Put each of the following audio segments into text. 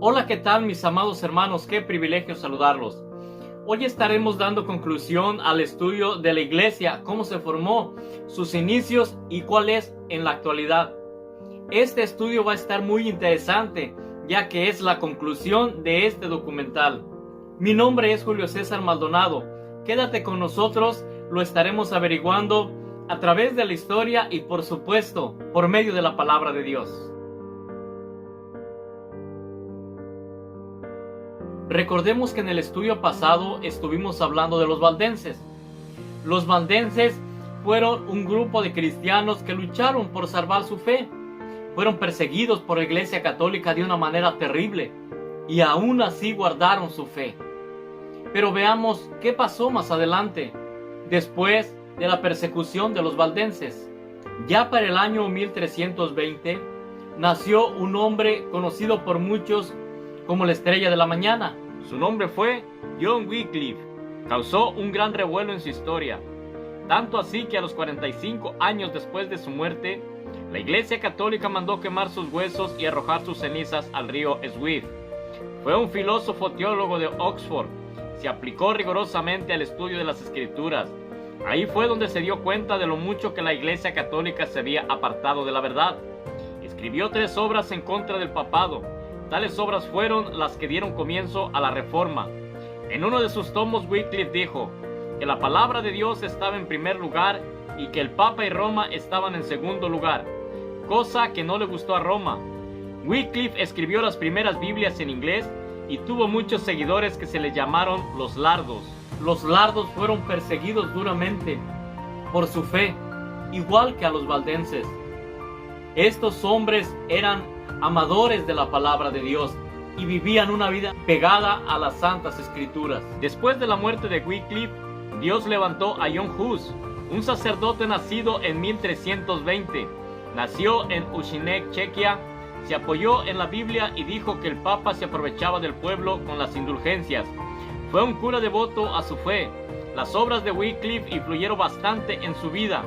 Hola, ¿qué tal mis amados hermanos? Qué privilegio saludarlos. Hoy estaremos dando conclusión al estudio de la iglesia, cómo se formó, sus inicios y cuál es en la actualidad. Este estudio va a estar muy interesante, ya que es la conclusión de este documental. Mi nombre es Julio César Maldonado. Quédate con nosotros, lo estaremos averiguando a través de la historia y por supuesto, por medio de la palabra de Dios. Recordemos que en el estudio pasado estuvimos hablando de los valdenses. Los valdenses fueron un grupo de cristianos que lucharon por salvar su fe. Fueron perseguidos por la Iglesia Católica de una manera terrible y aún así guardaron su fe. Pero veamos qué pasó más adelante, después de la persecución de los valdenses. Ya para el año 1320 nació un hombre conocido por muchos como la estrella de la mañana. Su nombre fue John Wycliffe. Causó un gran revuelo en su historia, tanto así que a los 45 años después de su muerte, la Iglesia Católica mandó quemar sus huesos y arrojar sus cenizas al río Swifte. Fue un filósofo teólogo de Oxford. Se aplicó rigurosamente al estudio de las Escrituras. Ahí fue donde se dio cuenta de lo mucho que la Iglesia Católica se había apartado de la verdad. Escribió 3 obras en contra del papado. Tales obras fueron las que dieron comienzo a la Reforma. En uno de sus tomos, Wycliffe dijo que la palabra de Dios estaba en primer lugar y que el Papa y Roma estaban en segundo lugar, cosa que no le gustó a Roma. Wycliffe escribió las primeras Biblias en inglés y tuvo muchos seguidores que se le llamaron los Lardos. Los Lardos fueron perseguidos duramente por su fe, igual que a los valdenses. Estos hombres eran amadores de la palabra de Dios y vivían una vida pegada a las Santas Escrituras. Después de la muerte de Wycliffe, Dios levantó a John Hus, un sacerdote nacido en 1320. Nació en Uštěnec, Chequia. Se apoyó en la Biblia y dijo que el Papa se aprovechaba del pueblo con las indulgencias. Fue un cura devoto a su fe. Las obras de Wycliffe influyeron bastante en su vida.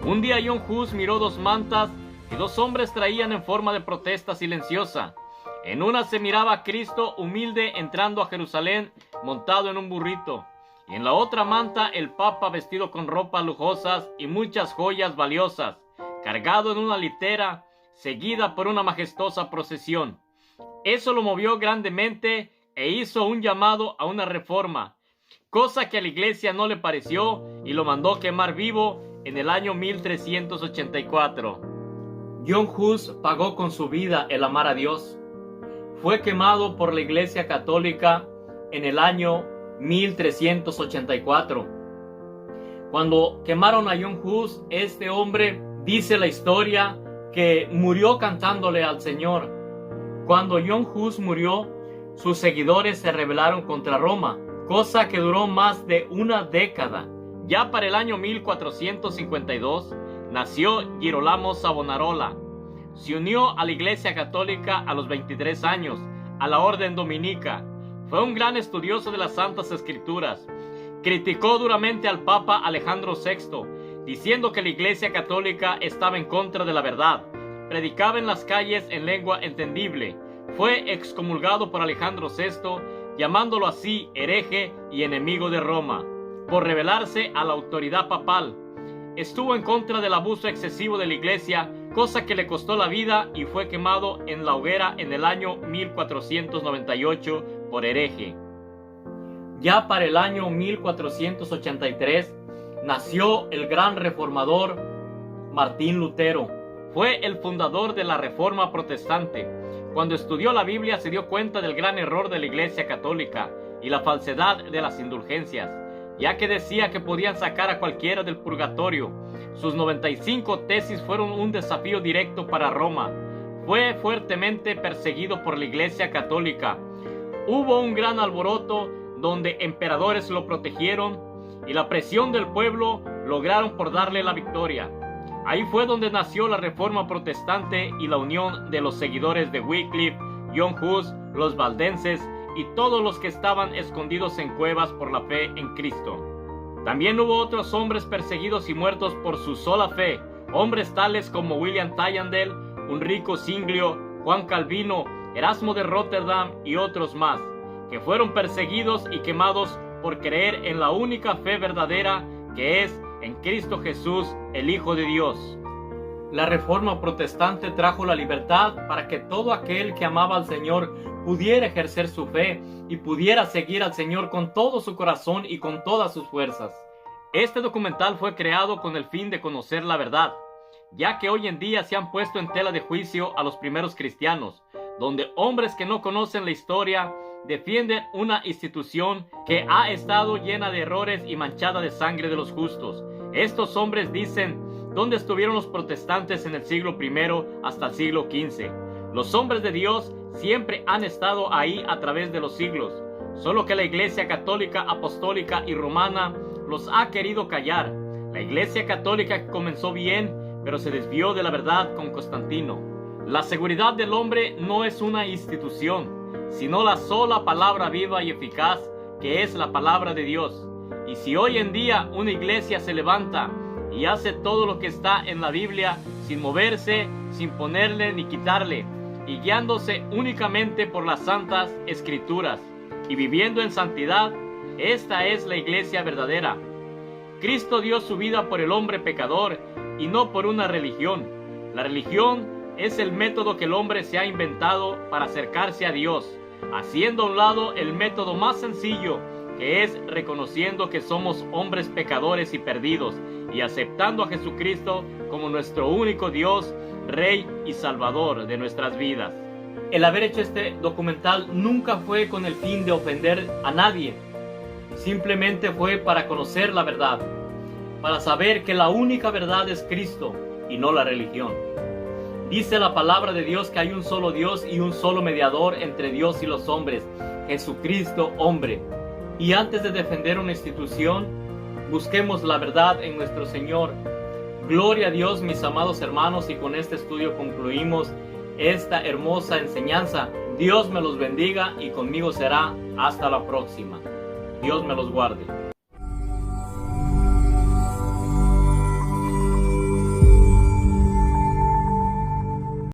Un día John Hus miró 2 mantas que 2 hombres traían en forma de protesta silenciosa. En una se miraba a Cristo humilde entrando a Jerusalén montado en un burrito, y en la otra manta el Papa vestido con ropas lujosas y muchas joyas valiosas, cargado en una litera, seguida por una majestuosa procesión. Eso lo movió grandemente e hizo un llamado a una reforma, cosa que a la iglesia no le pareció y lo mandó quemar vivo en el año 1384. John Hus pagó con su vida el amar a Dios. Fue quemado por la Iglesia Católica en el año 1384. Cuando quemaron a John Hus, este hombre, dice la historia, que murió cantándole al Señor. Cuando John Hus murió, sus seguidores se rebelaron contra Roma, cosa que duró más de una década. Ya para el año 1452, nació Girolamo Savonarola. Se unió a la Iglesia Católica a los 23 años, a la Orden Dominica. Fue un gran estudioso de las Santas Escrituras. Criticó duramente al Papa Alejandro VI, diciendo que la Iglesia Católica estaba en contra de la verdad. Predicaba en las calles en lengua entendible. Fue excomulgado por Alejandro VI, llamándolo así hereje y enemigo de Roma, por rebelarse a la autoridad papal. Estuvo en contra del abuso excesivo de la iglesia, cosa que le costó la vida y fue quemado en la hoguera en el año 1498 por hereje. Ya para el año 1483 nació el gran reformador Martín Lutero. Fue el fundador de la Reforma Protestante. Cuando estudió la Biblia se dio cuenta del gran error de la Iglesia Católica y la falsedad de las indulgencias, ya que decía que podían sacar a cualquiera del purgatorio. Sus 95 tesis fueron un desafío directo para Roma. Fue fuertemente perseguido por la Iglesia Católica. Hubo un gran alboroto donde emperadores lo protegieron y la presión del pueblo lograron por darle la victoria. Ahí fue donde nació la Reforma Protestante y la unión de los seguidores de Wycliffe, John Hus, los valdenses y todos los que estaban escondidos en cuevas por la fe en Cristo. También hubo otros hombres perseguidos y muertos por su sola fe, hombres tales como William Tyndale, Ulrico Zwinglio, Juan Calvino Erasmo de Rotterdam y otros más, que fueron perseguidos y quemados por creer en la única fe verdadera, que es en Cristo Jesús, el Hijo de Dios. La Reforma Protestante trajo la libertad para que todo aquel que amaba al Señor pudiera ejercer su fe y pudiera seguir al Señor con todo su corazón y con todas sus fuerzas. Este documental fue creado con el fin de conocer la verdad, ya que hoy en día se han puesto en tela de juicio a los primeros cristianos, donde hombres que no conocen la historia defienden una institución que ha estado llena de errores y manchada de sangre de los justos. Estos hombres dicen: ¿dónde estuvieron los protestantes en el siglo I hasta el siglo XV? Los hombres de Dios siempre han estado ahí a través de los siglos, solo que la Iglesia Católica, Apostólica y Romana los ha querido callar. La Iglesia Católica comenzó bien, pero se desvió de la verdad con Constantino. La seguridad del hombre no es una institución, sino la sola palabra viva y eficaz, que es la palabra de Dios. Y si hoy en día una iglesia se levanta y hace todo lo que está en la Biblia, sin moverse, sin ponerle ni quitarle, y guiándose únicamente por las santas escrituras, y viviendo en santidad, esta es la iglesia verdadera. Cristo dio su vida por el hombre pecador y no por una religión. La religión es el método que el hombre se ha inventado para acercarse a Dios, haciendo a un lado el método más sencillo, que es reconociendo que somos hombres pecadores y perdidos, y aceptando a Jesucristo como nuestro único Dios, Rey y Salvador de nuestras vidas. El haber hecho este documental nunca fue con el fin de ofender a nadie, simplemente fue para conocer la verdad, para saber que la única verdad es Cristo y no la religión. Dice la palabra de Dios que hay un solo Dios y un solo mediador entre Dios y los hombres, Jesucristo hombre. Y antes de defender una institución, busquemos la verdad en nuestro Señor. Gloria a Dios, mis amados hermanos, y con este estudio concluimos esta hermosa enseñanza. Dios me los bendiga y conmigo será hasta la próxima. Dios me los guarde.